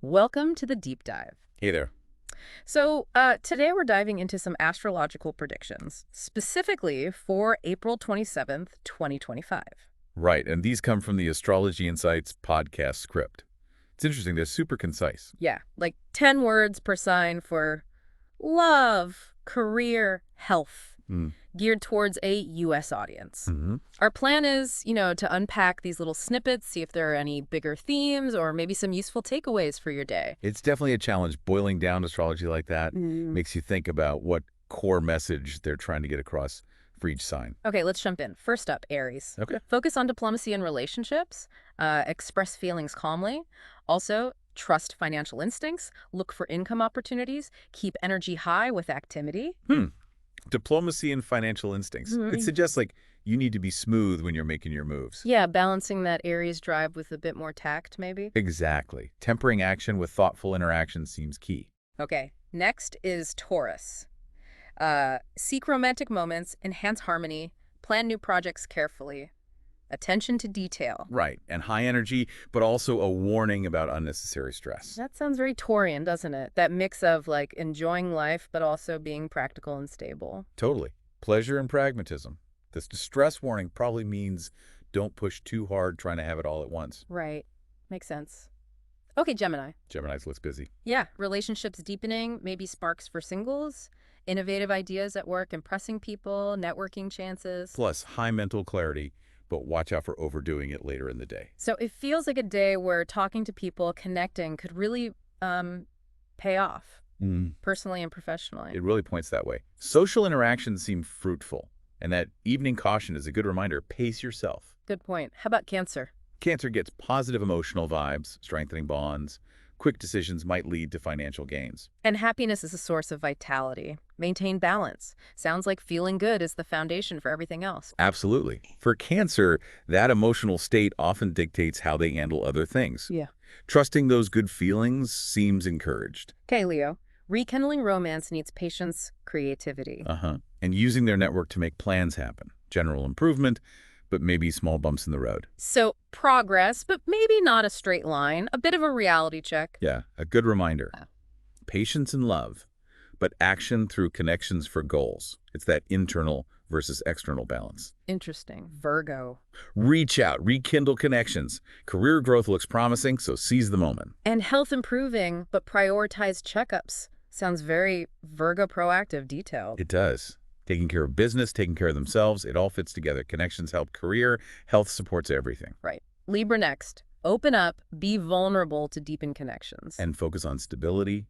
Welcome to the deep dive. Hey there. Today we're diving into some astrological predictions, specifically for April 27th, 2025. Right, and these come from the Astrology Insights podcast script. It's interesting, they're super concise. Yeah, like 10 words per sign for love, career, health, Mm. geared towards a U.S. audience. hmm Our plan is, to unpack these little snippets, see if there are any bigger themes or maybe some useful takeaways for your day. It's definitely a challenge. Boiling down astrology like that makes you think about what core message they're trying to get across for each sign. Okay, let's jump in. First up, Aries. Okay. Focus on diplomacy and relationships. Express feelings calmly. Also, trust financial instincts. Look for income opportunities. Keep energy high with activity. Diplomacy and financial instincts. It suggests, you need to be smooth when you're making your moves. Yeah, balancing that Aries drive with a bit more tact, maybe. Exactly. Tempering action with thoughtful interaction seems key. Okay, next is Taurus. Seek romantic moments, enhance harmony, plan new projects carefully. Attention to detail. Right, and high energy, but also a warning about unnecessary stress. That sounds very Taurian, doesn't it? That mix of enjoying life, but also being practical and stable. Totally. Pleasure and pragmatism. This distress warning probably means don't push too hard trying to have it all at once. Right. Makes sense. Okay, Gemini. Gemini's looks busy. Yeah, relationships deepening, maybe sparks for singles, innovative ideas at work, impressing people, networking chances. Plus, high mental clarity, but watch out for overdoing it later in the day. So it feels like a day where talking to people, connecting could really pay off, personally and professionally. It really points that way. Social interactions seem fruitful, and that evening caution is a good reminder. Pace yourself. Good point. How about Cancer? Cancer gets positive emotional vibes, strengthening bonds. Quick decisions might lead to financial gains. And happiness is a source of vitality. Maintain balance. Sounds like feeling good is the foundation for everything else. Absolutely. For Cancer, that emotional state often dictates how they handle other things. Yeah. Trusting those good feelings seems encouraged. Okay, Leo. Rekindling romance needs patience, creativity. And using their network to make plans happen. General improvement, but maybe small bumps in the road. So progress, but maybe not a straight line. A bit of a reality check. Yeah, a good reminder. Yeah. Patience and love, but action through connections for goals. It's that internal versus external balance. Interesting. Virgo. Reach out, rekindle connections. Career growth looks promising, so seize the moment. And health improving, but prioritize checkups. Sounds very Virgo proactive, detailed. It does. Taking care of business, taking care of themselves, it all fits together. Connections help career, health supports everything. Right. Libra next. Open up, be vulnerable to deepen connections. And focus on stability,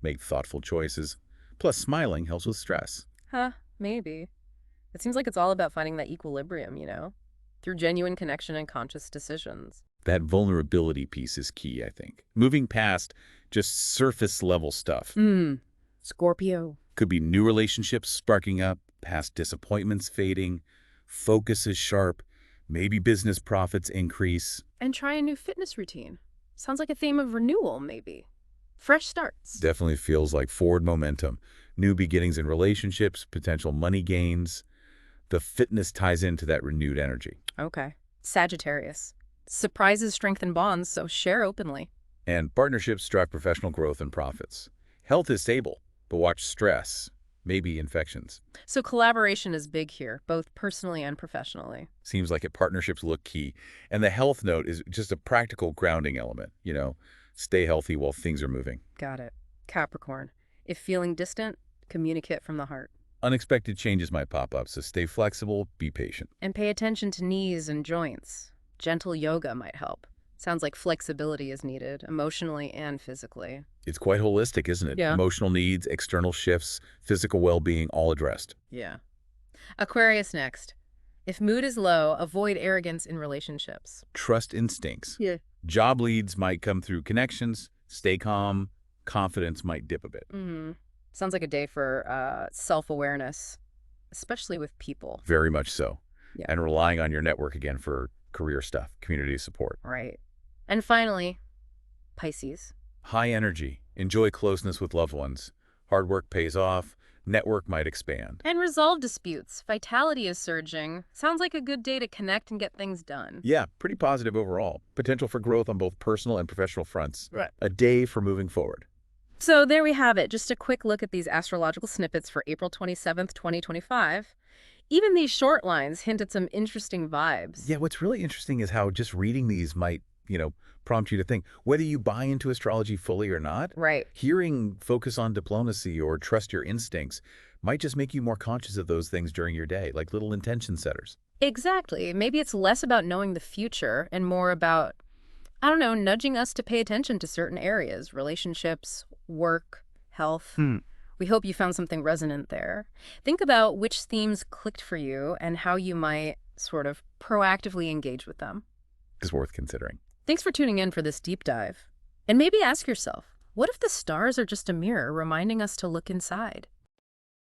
make thoughtful choices. Plus, smiling helps with stress. Maybe. It seems like it's all about finding that equilibrium, through genuine connection and conscious decisions. That vulnerability piece is key, I think. Moving past just surface-level stuff. Scorpio. Could be new relationships sparking up, past disappointments fading, focus is sharp, maybe business profits increase. And try a new fitness routine. Sounds like a theme of renewal, maybe. Fresh starts. Definitely feels like forward momentum. New beginnings in relationships, potential money gains. The fitness ties into that renewed energy. Okay. Sagittarius. Surprises strengthen bonds, so share openly. And partnerships drive professional growth and profits. Health is stable, but watch stress, maybe infections. So collaboration is big here, both personally and professionally. Seems like partnerships look key. And the health note is just a practical grounding element, stay healthy while things are moving. Got it. Capricorn. If feeling distant, communicate from the heart. Unexpected changes might pop up, so stay flexible, be patient. And pay attention to knees and joints. Gentle yoga might help. Sounds like flexibility is needed, emotionally and physically. It's quite holistic, isn't it? Yeah. Emotional needs, external shifts, physical well-being, all addressed. Yeah. Aquarius next. If mood is low, avoid arrogance in relationships. Trust instincts. Yeah. Job leads might come through connections. Stay calm. Confidence might dip a bit. Sounds like a day for self-awareness, especially with people. Very much so. Yeah. And relying on your network again for career stuff, community support. Right. And finally, Pisces. High energy. Enjoy closeness with loved ones. Hard work pays off. Network might expand. And resolve disputes. Vitality is surging. Sounds like a good day to connect and get things done. Yeah, pretty positive overall. Potential for growth on both personal and professional fronts. Right. A day for moving forward. So there we have it. Just a quick look at these astrological snippets for April 27th, 2025. Even these short lines hint at some interesting vibes. Yeah, what's really interesting is how just reading these might, prompt you to think, whether you buy into astrology fully or not, Right. hearing focus on diplomacy or trust your instincts might just make you more conscious of those things during your day, like little intention setters. Exactly. Maybe it's less about knowing the future and more about, I don't know, nudging us to pay attention to certain areas, relationships, work, health. Hmm. We hope you found something resonant there. Think about which themes clicked for you and how you might sort of proactively engage with them. Is worth considering. Thanks for tuning in for this deep dive. And maybe ask yourself, what if the stars are just a mirror reminding us to look inside?